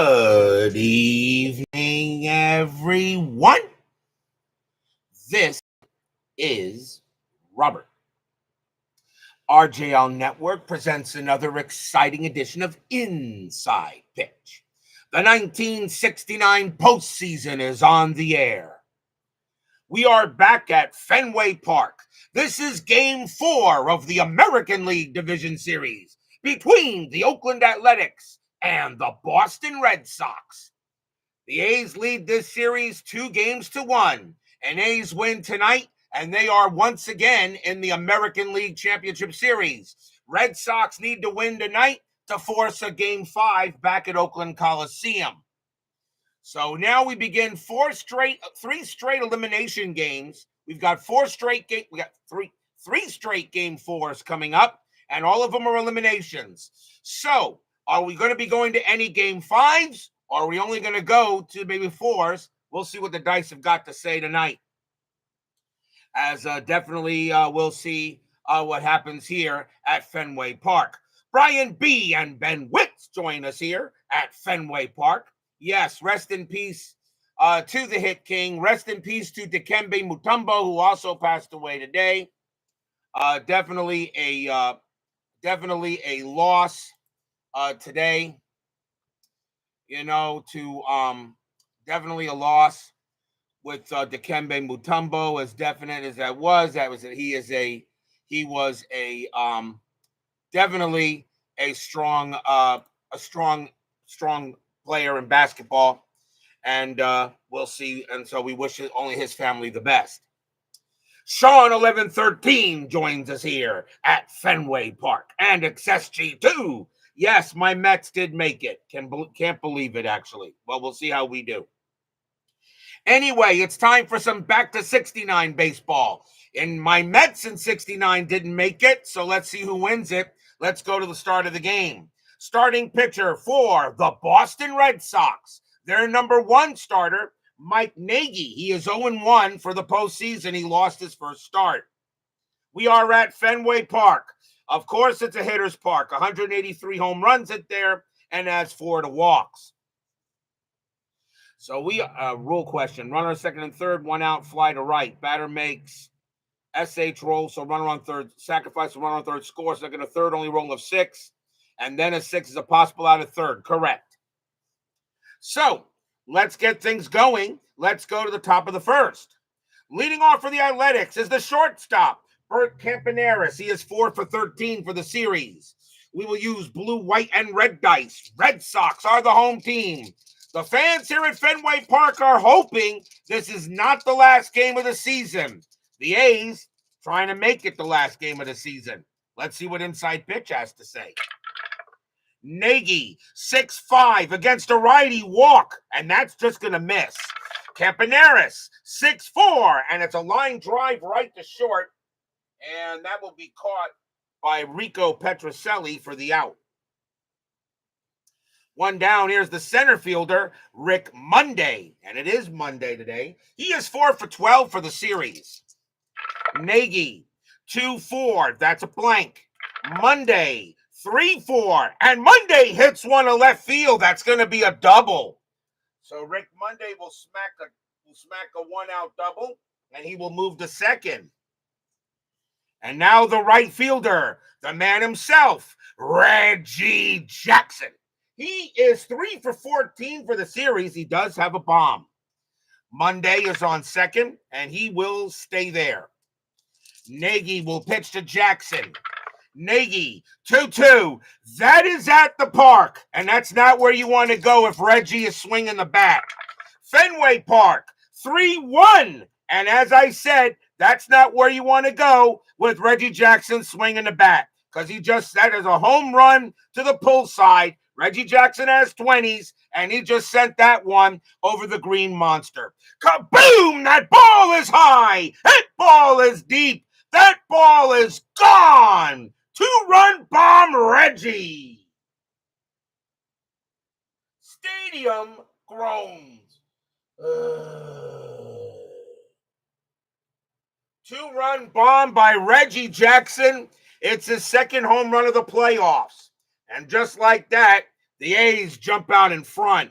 Good evening, everyone. This is Robert. RJL Network presents another exciting edition of Inside Pitch. The 1969 postseason is on the air. We are back at Fenway Park. This is Game 4 of the American League Division Series between the Oakland Athletics and the Boston Red Sox. The A's lead this series 2-1, and A's win tonight, and they are once again in the American League Championship Series. Red Sox need to win tonight to force a Game 5 back at Oakland Coliseum. So now we begin three straight elimination games. We've got three straight Game 4s coming up, and all of them are eliminations. So are we going to be going to any Game 5s, or are we only going to go to maybe 4s? We'll see what the dice have got to say tonight. As definitely we'll see what happens here at Fenway Park. Brian B. and Ben Witz join us here at Fenway Park. Yes, rest in peace to the Hit King. Rest in peace to Dikembe Mutombo, who also passed away today. Definitely a loss today. You know, definitely a loss with Dikembe Mutombo. As definite as that was he was definitely a strong player in basketball, and we'll see. And so we wish only his family the best. Sean 1113 joins us here at Fenway Park and XSG2. Yes, my Mets did make it. Can't believe it, actually. Well, we'll see how we do. Anyway, it's time for some back to 69 baseball. And my Mets in 69 didn't make it, so let's see who wins it. Let's go to the start of the game. Starting pitcher for the Boston Red Sox, their number 1 starter, Mike Nagy. He is 0-1 for the postseason. He lost his first start. We are at Fenway Park. Of course, it's a hitter's park. 183 home runs it there, and has 4 walks. So rule question. Runner second and third, 1 out, fly to right. Batter makes SH roll, so runner on third, sacrifice, runner on third, score. Second to third, only roll of 6. And then a 6 is a possible out of third. Correct. So let's get things going. Let's go to the top of the first. Leading off for the Athletics is the shortstop, Bert Campaneris. He is 4 for 13 for the series. We will use blue, white, and red dice. Red Sox are the home team. The fans here at Fenway Park are hoping this is not the last game of the season. The A's trying to make it the last game of the season. Let's see what Inside Pitch has to say. Nagy, 6'5", against a righty, walk, and that's just going to miss. Campaneris, 6'4", and it's a line drive right to short, and that will be caught by Rico Petrocelli for the out. 1 down, here's the center fielder, Rick Monday, and it is Monday today. He is 4 for 12 for the series. Nagy, 2-4, that's a blank. Monday, 3-4, and Monday hits one to left field. That's going to be a double. So Rick Monday will smack a 1-out double, and he will move to second. And now the right fielder, the man himself, Reggie Jackson. He is 3 for 14 for the series. He does have a bomb. Monday is on second, and he will stay there. Nagy will pitch to Jackson. Nagy, 2-2. That is at the park, and that's not where you want to go if Reggie is swinging the bat. Fenway Park, 3-1. And as I said, that's not where you want to go with Reggie Jackson swinging the bat, because that is a home run to the pull side. Reggie Jackson has 20s, and he just sent that one over the green monster. Kaboom! That ball is high. That ball is deep. That ball is gone. 2-run bomb, Reggie. Stadium groans. 2-run bomb by Reggie Jackson. It's his second home run of the playoffs. And just like that, The A's jump out in front.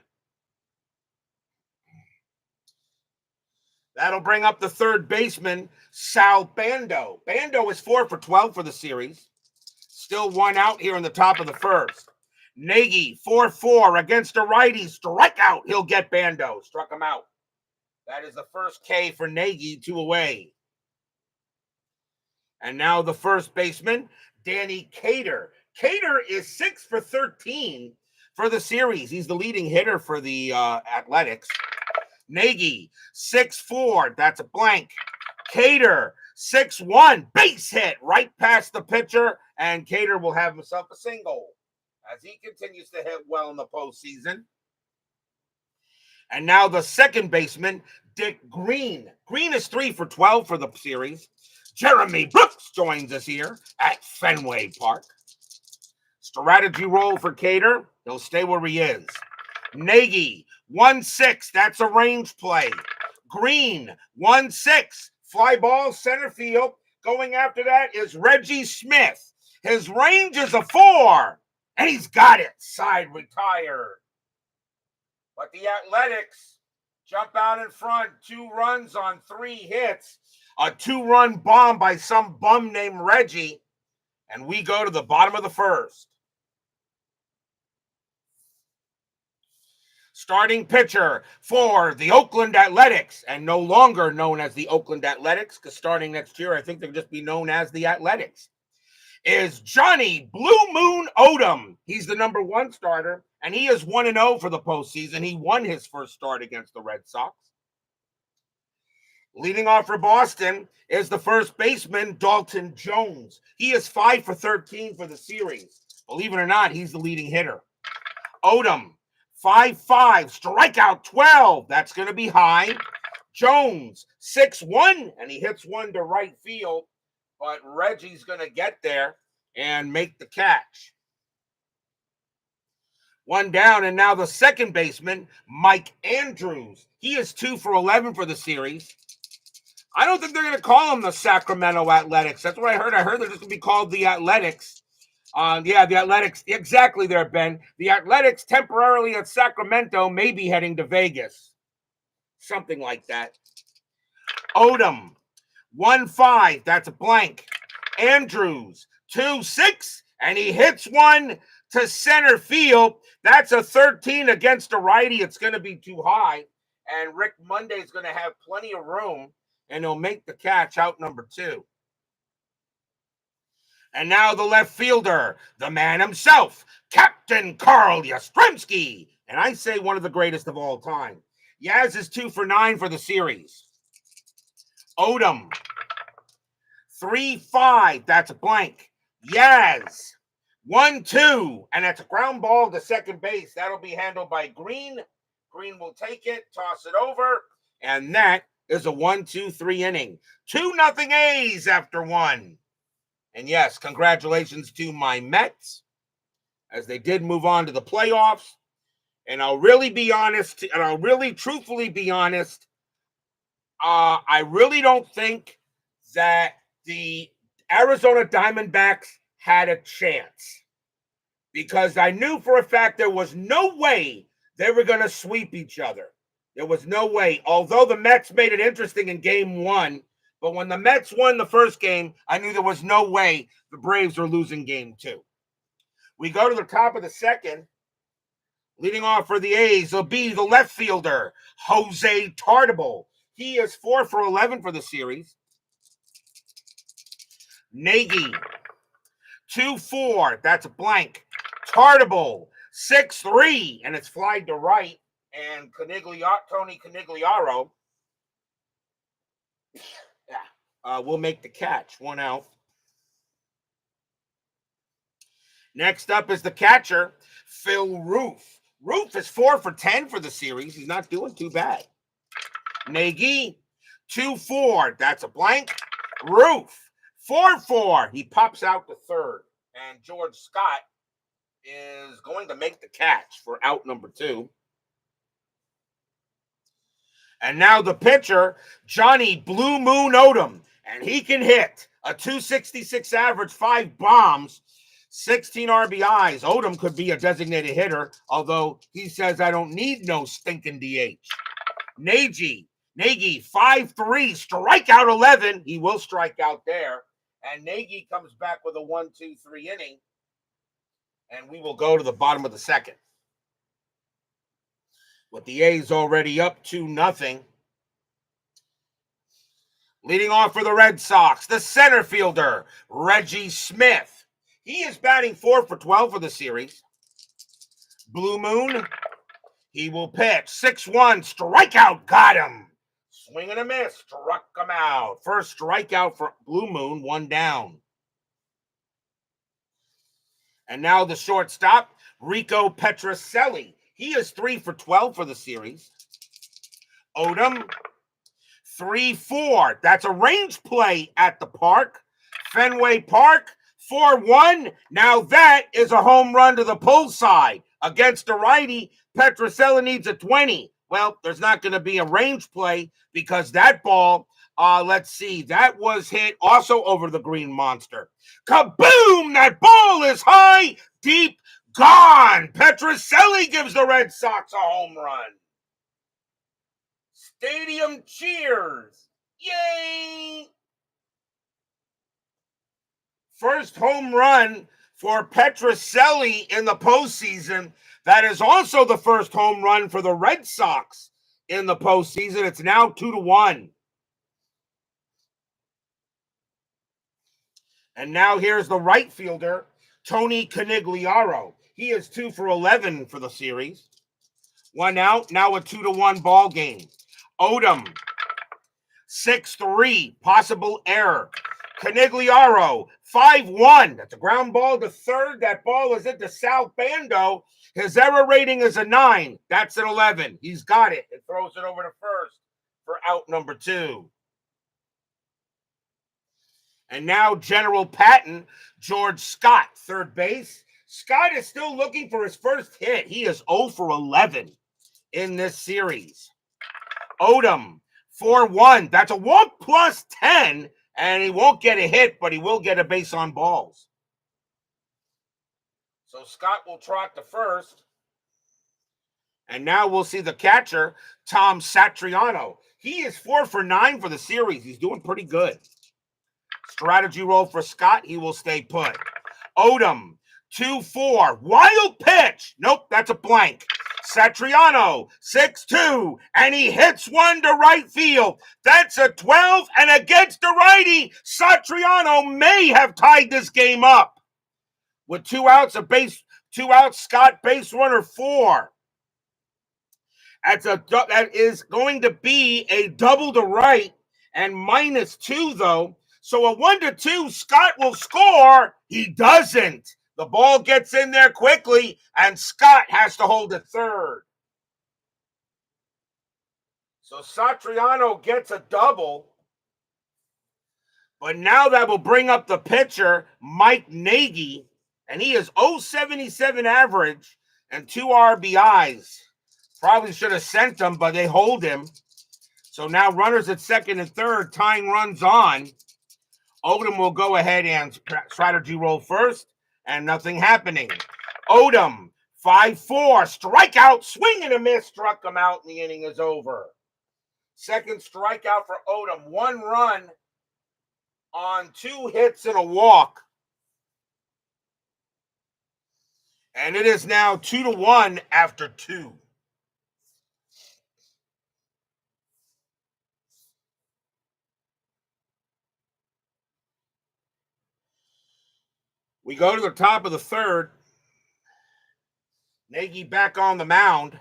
That'll bring up the third baseman, Sal Bando. Bando is 4 for 12 for the series. Still one out here in the top of the first. Nagy, 4-4 against a righty. Strikeout. He'll get Bando. Struck him out. That is the first K for Nagy, 2 away. And now the first baseman, Danny Cater. Cater is 6 for 13 for the series. He's the leading hitter for the Athletics. Nagy, 6-4. That's a blank. Cater, 6-1. Base hit right past the pitcher, and Cater will have himself a single as he continues to hit well in the postseason. And now the second baseman, Dick Green. Green is 3 for 12 for the series. Jeremy Brooks joins us here at Fenway Park. Strategy roll for Cater. He'll stay where he is. Nagy, 1-6. That's a range play. Green, 1-6. Fly ball, center field. Going after that is Reggie Smith. His range is a 4. And he's got it. Side retired. But the Athletics jump out in front. 2 runs on 3 hits. A 2-run bomb by some bum named Reggie. And we go to the bottom of the first. Starting pitcher for the Oakland Athletics, and no longer known as the Oakland Athletics, because starting next year, I think they'll just be known as the Athletics, is Johnny Blue Moon Odom. He's the number 1 starter, and he is 1-0 for the postseason. He won his first start against the Red Sox. Leading off for Boston is the first baseman, Dalton Jones. He is 5 for 13 for the series. Believe it or not, he's the leading hitter. Odom, 5-5, strikeout 12. That's going to be high. Jones, 6-1, and he hits one to right field, but Reggie's going to get there and make the catch. 1 down, and now the second baseman, Mike Andrews. He is 2 for 11 for the series. I don't think they're going to call him the Sacramento Athletics. That's what I heard. I heard they're just going to be called the Athletics. The Athletics, exactly there, Ben. The Athletics temporarily at Sacramento may be heading to Vegas. Something like that. Odom, 1-5. That's a blank. Andrews, 2-6. And he hits one to center field. That's a 13 against a righty. It's going to be too high. And Rick Monday's going to have plenty of room. And he'll make the catch out number 2. And now the left fielder, the man himself, Captain Carl Yastrzemski. And I say one of the greatest of all time. Yaz is 2 for 9 for the series. Odom, 3-5. That's a blank. Yaz, 1-2. And that's a ground ball to second base. That'll be handled by Green. Green will take it, toss it over. And that is a 1-2-3 inning. 2-0 A's after 1. And yes, congratulations to my Mets, as they did move on to the playoffs. And I'll really be honest, and I'll really truthfully be honest, I really don't think that the Arizona Diamondbacks had a chance, because I knew for a fact there was no way they were going to sweep each other. There was no way, although the Mets made it interesting in game 1. But when the Mets won the first game, I knew there was no way the Braves were losing game 2. We go to the top of the second. Leading off for the A's will be the left fielder, Jose Tartabull. He is 4 for 11 for the series. Nagy, 2-4. That's a blank. Tartabull, 6-3. And it's flied to right. And Tony Conigliaro will make the catch. 1 out. Next up is the catcher, Phil Roof. Roof is 4 for 10 for the series. He's not doing too bad. Nagy, 2-4. That's a blank. Roof, 4-4. He pops out to third. And George Scott is going to make the catch for out number 2. And now the pitcher, Johnny Blue Moon Odom. And he can hit a 266 average, 5 bombs. 16 RBIs. Odom could be a designated hitter, although he says I don't need no stinking DH. Nagy, 5-3, strikeout 11. He will strike out there. And Nagy comes back with a 1-2-3 inning. And we will go to the bottom of the second. With the A's already up 2-0. Leading off for the Red Sox, the center fielder, Reggie Smith. He is batting 4 for 12 for the series. Blue Moon, he will pitch. 6-1, strikeout, got him. Swing and a miss, struck him out. First strikeout for Blue Moon, 1 down. And now the shortstop, Rico Petrocelli. He is 3 for 12 for the series. Odom, 3-4. That's a range play at the park. Fenway Park, 4-1. Now that is a home run to the pull side. Against a righty, Petrocelli needs a 20. Well, there's not going to be a range play because that ball, let's see, that was hit also over the green monster. Kaboom! That ball is high, deep, gone. Petrocelli gives the Red Sox a home run. Stadium cheers. Yay! First home run for Petrocelli in the postseason. That is also the first home run for the Red Sox in the postseason. It's now 2-1. And now here's the right fielder, Tony Canigliaro. He is 2 for 11 for the series. 1 out, now a 2-1 ball game. Odom, 6-3, possible error. Canigliaro, 5-1. That's a ground ball to third. That ball is into Sal Bando. His error rating is a 9. That's an 11. He's got it. It throws it over to first for out number 2. And now General Patton, George Scott, third base. Scott is still looking for his first hit. He is 0 for 11 in this series. Odom, 4-1. That's a walk plus 10, and he won't get a hit, but he will get a base on balls. So Scott will trot to first. And now we'll see the catcher, Tom Satriano. He is 4 for 9 for the series. He's doing pretty good. Strategy roll for Scott. He will stay put. Odom, 2-4. Wild pitch. Nope, that's a blank. Satriano, 6-2, and he hits one to right field. That's a 12, and against the righty, Satriano may have tied this game up. With 2 outs, Scott base runner 4. That is going to be a double to right and -2 though. So a 1-2, Scott will score. He doesn't. The ball gets in there quickly, and Scott has to hold it third. So Satriano gets a double. But now that will bring up the pitcher, Mike Nagy, and he is 0.77 average and 2 RBIs. Probably should have sent him, but they hold him. So now runners at second and third, tying runs on. Odom will go ahead and strategy roll first, and nothing happening. Odom, 5-4, strikeout, swing and a miss, struck him out, and the inning is over. Second strikeout for Odom, 1 run on 2 hits and a walk. And it is now 2-1 after 2. We go to the top of the third. Nagy back on the mound.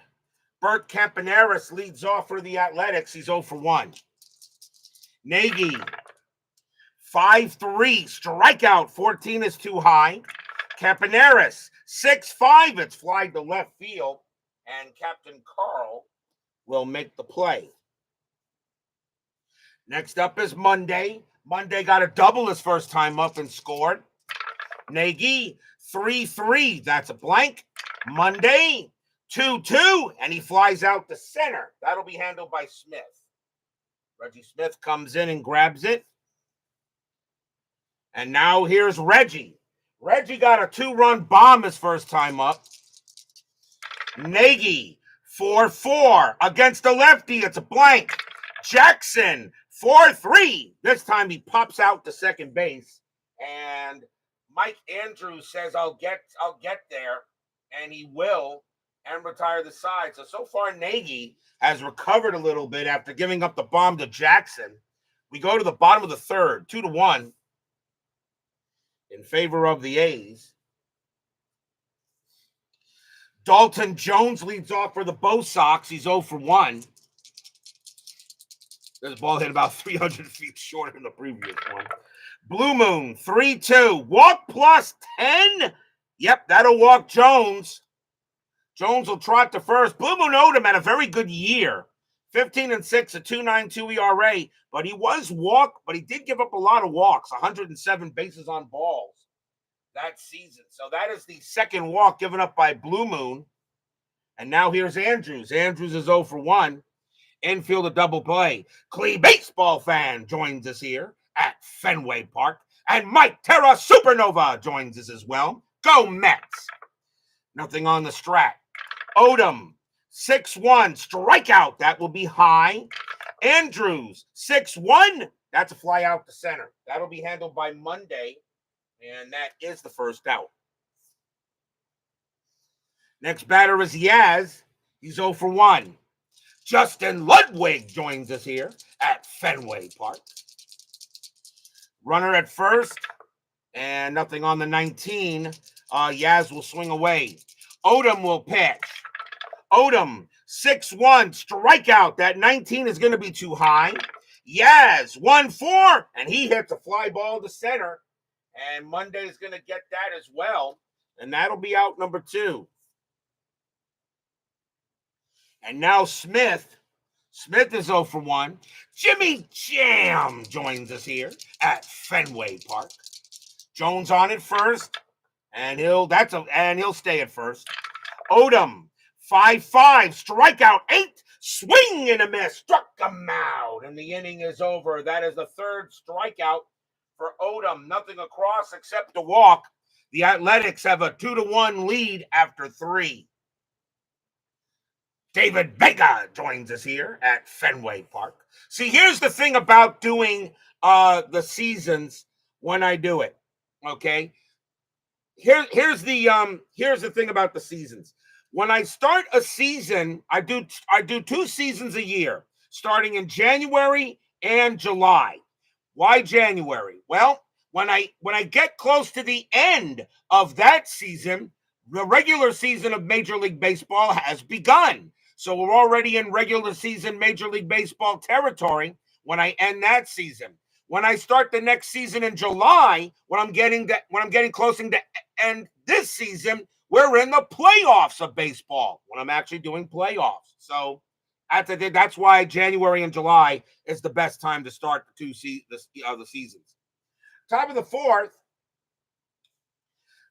Bert Campaneris leads off for the Athletics. He's 0 for 1. Nagy, 5-3, strikeout, 14 is too high. Campaneris, 6-5, it's fly to left field, and Captain Carl will make the play. Next up is Monday. Monday got a double his first time up and scored. Nagy, 3-3, that's a blank. Monday, 2-2, and he flies out to center. That'll be handled by Smith. Reggie Smith comes in and grabs it. And now here's Reggie. Reggie got a 2-run bomb his first time up. Nagy, 4-4 against the lefty. It's a blank. Jackson, 4-3. This time he pops out to second base. And Mike Andrews says, I'll get there. And he will, and retire the side. So far, Nagy has recovered a little bit after giving up the bomb to Jackson. We go to the bottom of the third, 2-1 in favor of the A's. Dalton Jones leads off for the Bo Sox. He's 0 for 1. This ball hit about 300 feet shorter than the previous one. Blue Moon, 3-2. Walk plus 10. Yep, that'll walk Jones. Jones will trot to first. Blue Moon Odom had a very good year. 15-6, a 2.92 ERA. But he did give up a lot of walks, 107 bases on balls that season. So that is the second walk given up by Blue Moon. And now here's Andrews. Andrews is 0 for 1. Infield a double play. Clee baseball fan joins us here at Fenway Park. And Mike Terra Supernova joins us as well. Go Mets. Nothing on the strat. Odom, 6-1. Strikeout. That will be high. Andrews, 6-1. That's a fly out to center. That'll be handled by Monday. And that is the first out. Next batter is Yaz. He's 0 for 1. Justin Ludwig joins us here at Fenway Park. Runner at first. And nothing on the 19. Yaz will swing away. Odom will pitch. Odom, 6-1. Strikeout. That 19 is going to be too high. Yaz, 1-4. And he hits a fly ball to center. And Monday's going to get that as well. And that'll be out number 2. And now Smith. Smith is 0 for 1. Jimmy Jam joins us here at Fenway Park. Jones on at first. And he'll stay at first. Odom, 5-5. Strikeout 8. Swing and a miss. Struck him out. And the inning is over. That is the third strikeout for Odom. Nothing across except a walk. The Athletics have a 2-1 lead after 3. David Vega joins us here at Fenway Park. See, here's the thing about doing the seasons when I do it. Okay? Here's the thing about the seasons. When I start a season, I do 2 seasons a year, starting in January and July. Why January? Well, when I get close to the end of that season, the regular season of Major League Baseball has begun. So we're already in regular season Major League Baseball territory when I end that season. When I start the next season in July, when I'm getting closing to end this season, we're in the playoffs of baseball when I'm actually doing playoffs. So that's why January and July is the best time to start the seasons. Top of the 4th,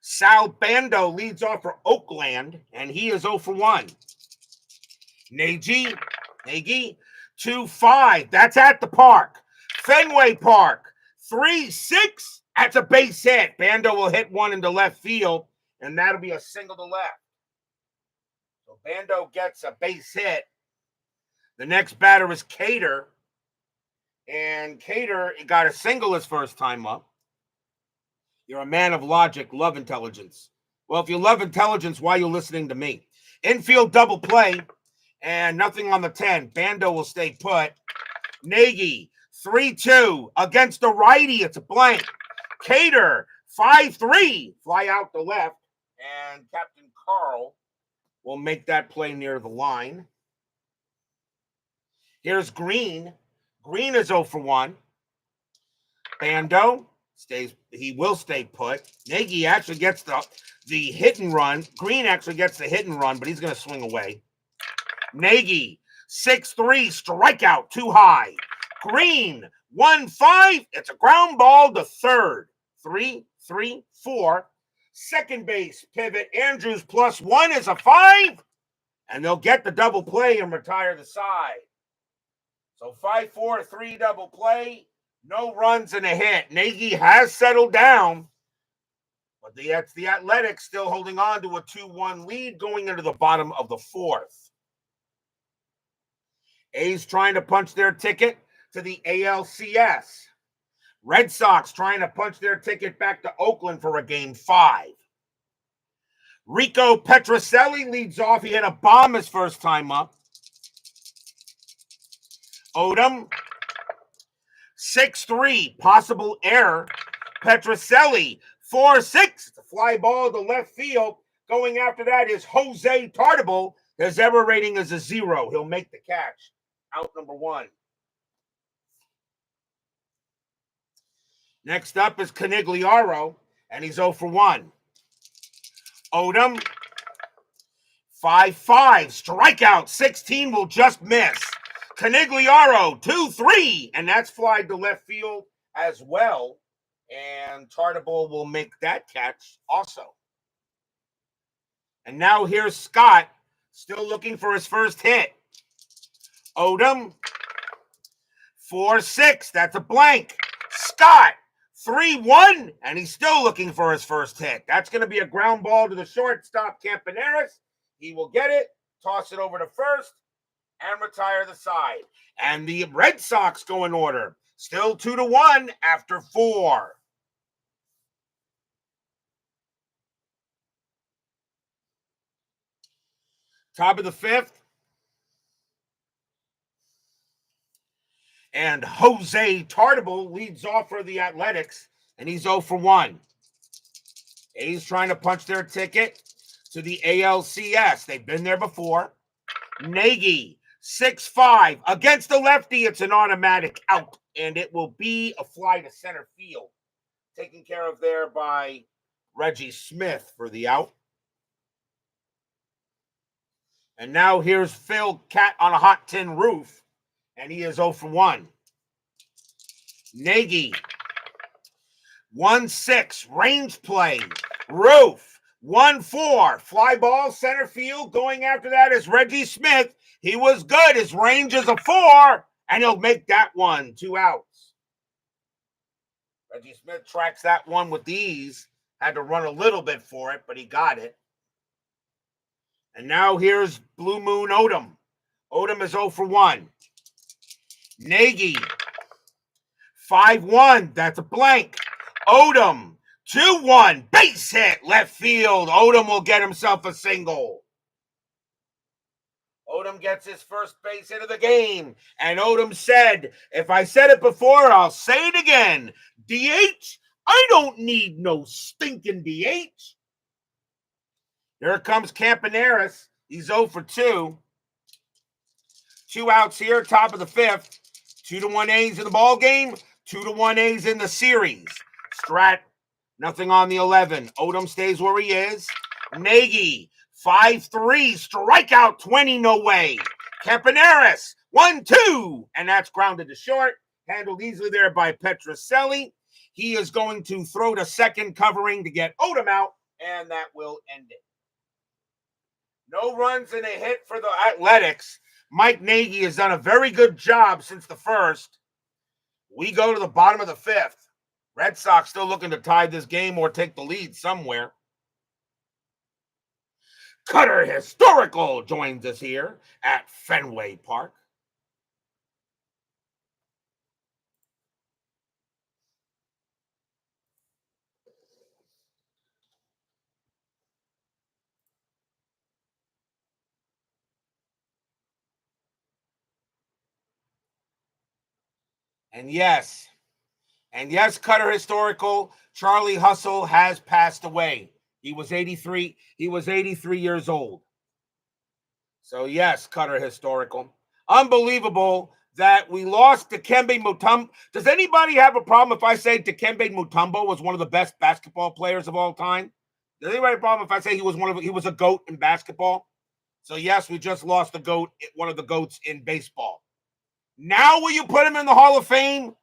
Sal Bando leads off for Oakland, and he is 0 for 1. Nagy, 2-5. That's at the park. Fenway Park, 3-6. That's a base hit. Bando will hit one into left field, and that'll be a single to left. So Bando gets a base hit. The next batter is Cater. And Cater got a single his first time up. You're a man of logic, love intelligence. Well, if you love intelligence, why are you listening to me? Infield double play. And nothing on the 10. Bando will stay put. Nagy, 3-2 against the righty. It's a blank. Cater, 5-3. Fly out the left. And Captain Carl will make that play near the line. Here's Green. Green is 0 for 1. Bando he will stay put. Nagy actually gets the hit and run. Green actually gets the hit and run, but he's going to swing away. Nagy, 6-3, strikeout, too high. Green, 1-5. It's a ground ball to third. 3-3-4. Second base pivot. Andrews +1 is a 5. And they'll get the double play and retire the side. So 5-4-3 double play. No runs and a hit. Nagy has settled down. But that's the Athletics still holding on to a 2-1 lead going into the bottom of the fourth. A's trying to punch their ticket to the ALCS. Red Sox trying to punch their ticket back to Oakland for a Game 5. Rico Petrocelli leads off. He hit a bomb his first time up. Odom, 6-3, possible error. Petrocelli, 4-6. It's a fly ball to left field. Going after that is Jose Tartable. His error rating is a 0. He'll make the catch. Out number 1. Next up is Canigliaro, and he's 0 for 1. Odom, 5-5, strikeout, 16 will just miss. Canigliaro, 2-3, and that's flied to left field as well. And Tartable will make that catch also. And now here's Scott, still looking for his first hit. Odom, 4-6, that's a blank. Scott, 3-1, and he's still looking for his first hit. That's going to be a ground ball to the shortstop, Campaneris. He will get it, toss it over to first, and retire the side. And the Red Sox go in order. Still 2-1 after 4. Top of the 5th. And Jose Tartable leads off for the Athletics, and he's 0 for 1. A's trying to punch their ticket to the ALCS. They've been there before. Nagy, 6-5. Against the lefty, it's an automatic out, and it will be a fly to center field. Taken care of there by Reggie Smith for the out. And now here's Phil Cat on a hot tin roof, and he is 0 for 1. Nagy, 1-6, range play, roof, 1-4, fly ball, center field. Going after that is Reggie Smith. He was good. His range is a 4, and he'll make that one. 2 outs. Reggie Smith tracks that one with ease. Had to run a little bit for it, but he got it. And now here's Blue Moon Odom. Odom is 0 for 1. Nagy, 5-1. That's a blank. Odom, 2-1. Base hit, left field. Odom will get himself a single. Odom gets his first base hit of the game. And Odom said, if I said it before, I'll say it again. DH? I don't need no stinking DH. Here comes Campaneris. He's 0 for 2. 2 outs here, top of the 5th. 2-1 A's in the ball game. 2-1 A's in the series. Strat, nothing on the 11. Odom stays where he is. Nagy, 5-3, strikeout 20, no way. Campaneris, 1-2, and that's grounded to short. Handled easily there by Petrocelli. He is going to throw to second, covering to get Odom out, and that will end it. No runs and a hit for the Athletics. Mike Nagy has done a very good job since the first. We go to the bottom of the 5th. Red Sox still looking to tie this game or take the lead somewhere. Cutter Historical joins us here at Fenway Park. And yes, Cutter Historical, Charlie Hustle has passed away. He was 83. He was 83 years old. So yes, Cutter Historical. Unbelievable that we lost Dikembe Mutombo. Does anybody have a problem if I say Dikembe Mutombo was one of the best basketball players of all time? Does anybody have a problem if I say he was a GOAT in basketball? So yes, we just lost the GOAT, one of the GOATs in baseball. Now will you put him in the Hall of Fame?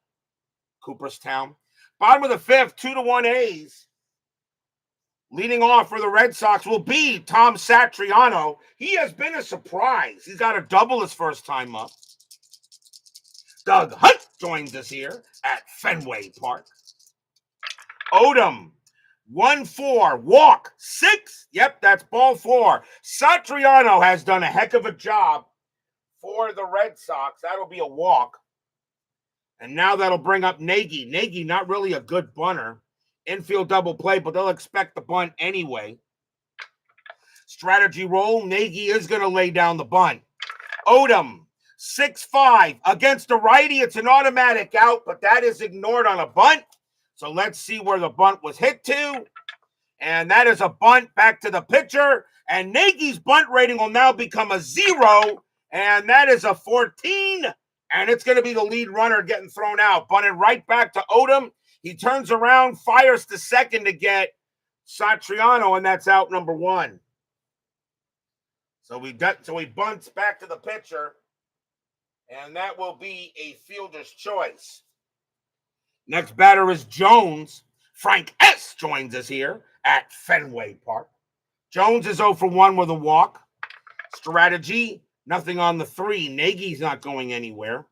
Cooperstown. Bottom of the 5th, 2-1 A's. Leading off for the Red Sox will be Tom Satriano. He has been a surprise. He's got a double his first time up. Doug Hunt joins us here at Fenway Park. Odom, 1-4, walk, 6. Yep, that's ball 4. Satriano has done a heck of a job for the Red Sox. That'll be a walk. And now that'll bring up Nagy. Nagy, not really a good bunter. Infield double play, but they'll expect the bunt anyway. Strategy roll. Nagy is going to lay down the bunt. Odom, 6-5. Against a righty, it's an automatic out, but that is ignored on a bunt. So let's see where the bunt was hit to. And that is a bunt back to the pitcher. And Nagy's bunt rating will now become a 0. And that is a 14. And it's going to be the lead runner getting thrown out. Bunted right back to Odom. He turns around, fires to second to get Satriano, and that's out number 1. So he bunts back to the pitcher, and that will be a fielder's choice. Next batter is Jones. Frank S. joins us here at Fenway Park. Jones is 0 for 1 with a walk. Strategy, nothing on the 3. Nagy's not going anywhere.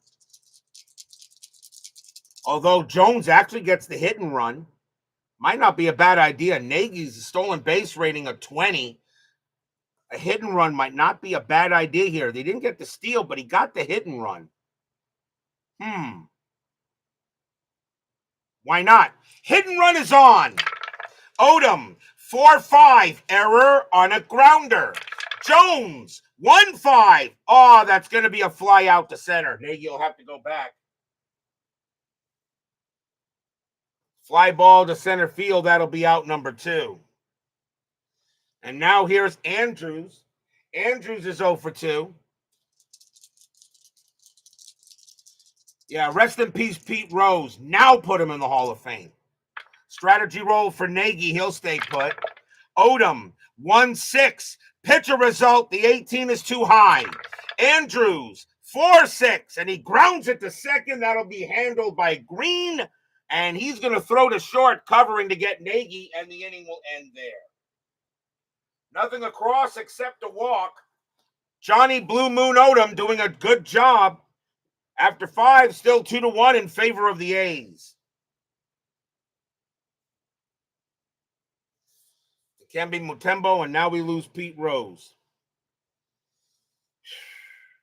Although Jones actually gets the hit and run. Might not be a bad idea. Nagy's stolen base rating of 20. A hit and run might not be a bad idea here. They didn't get the steal, but he got the hit and run. Why not? Hit and run is on. Odom, 4-5. Error on a grounder. Jones, 1-5. Oh, that's going to be a fly out to center. Nagy will have to go back. Fly ball to center field. That'll be out number 2. And now here's Andrews. Andrews is 0 for 2. Yeah, rest in peace, Pete Rose. Now put him in the Hall of Fame. Strategy roll for Nagy. He'll stay put. Odom, 1-6. Pitcher result. The 18 is too high. Andrews, 4-6. And he grounds it to second. That'll be handled by Green. And he's going to throw to short, covering to get Nagy, and the inning will end there. Nothing across except a walk. Johnny Blue Moon Odom doing a good job. After 5, still 2-1 in favor of the A's. It can be Mutombo, and now we lose Pete Rose.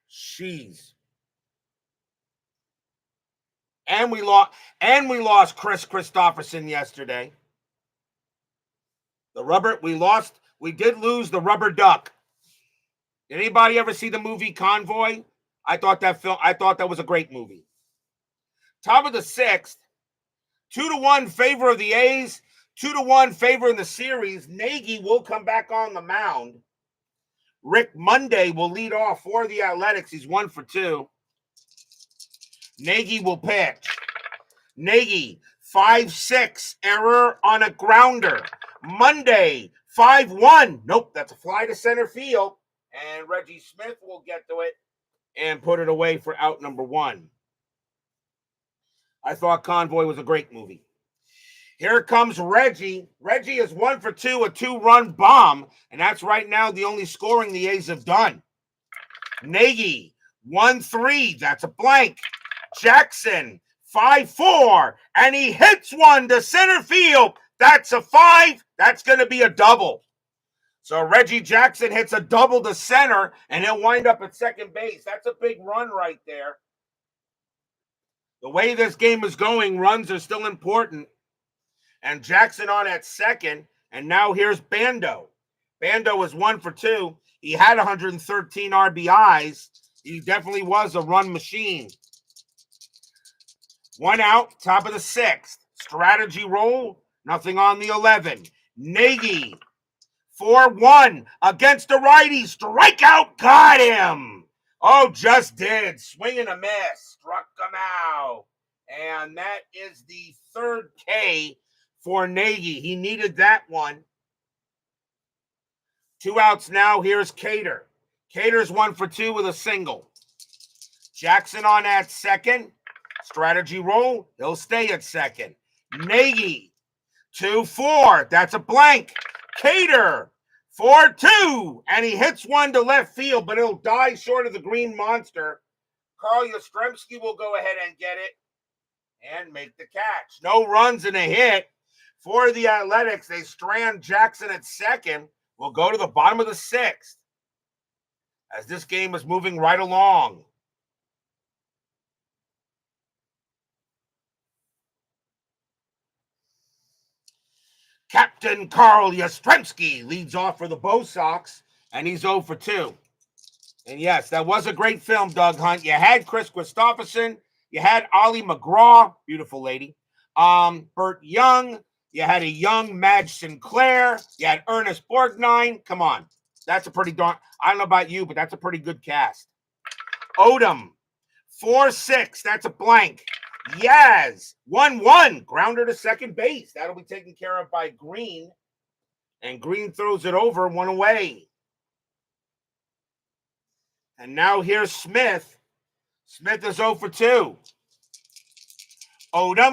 Jeez. And we lost Chris Christopherson yesterday. We did lose the rubber duck. Did anybody ever see the movie Convoy? I thought that was a great movie. Top of the 6th, 2-1 favor of the A's, 2-1 favor in the series. Nagy will come back on the mound. Rick Monday will lead off for the Athletics. He's 1 for 2. Nagy will pitch. Nagy, 5-6, error on a grounder. Monday, 5-1. Nope, that's a fly to center field. And Reggie Smith will get to it and put it away for out number 1. I thought Convoy was a great movie. Here comes Reggie. Reggie is 1 for 2, a 2-run bomb. And that's right now the only scoring the A's have done. Nagy, 1-3. That's a blank. Jackson, 5-4. And he hits one to center field. That's a 5. That's going to be a double. So Reggie Jackson hits a double to center, and he'll wind up at second base. That's a big run right there. The way this game is going, runs are still important. And Jackson on at second, and now here's Bando. Bando was 1 for 2. He had 113 RBIs. He definitely was a run machine. 1 out, top of the 6th. Strategy roll, nothing on the 11. Nagy, 4-1 against a righty. Strikeout, got him. Oh, just did. Swing and a miss. Struck him out. And that is the 3rd K for Nagy. He needed that one. 2 outs now. Here's Cater. Cater's 1 for 2 with a single. Jackson on at second. Strategy roll. He'll stay at second. Nagy, 2-4. That's a blank. Cater, 4-2. And he hits one to left field, but it'll die short of the green monster. Carl Yastrzemski will go ahead and get it and make the catch. No runs and a hit For the Athletics, they strand Jackson at second. We'll go to the bottom of the 6th as this game is moving right along. Captain Carl Yastrzemski leads off for the Bo Sox, and he's 0 for 2. And yes, that was a great film, Doug Hunt. You had Chris Christopherson. You had Ollie McGraw, beautiful lady. Burt Young. You had a young Madge Sinclair. You had Ernest Borgnine. Come on. That's a pretty darn... I don't know about you, but that's a pretty good cast. Odom, 4-6. That's a blank. Yaz, 1-1. Grounder to second base. That'll be taken care of by Green. And Green throws it over, 1 away. And now here's Smith. Smith is 0 for 2. Odom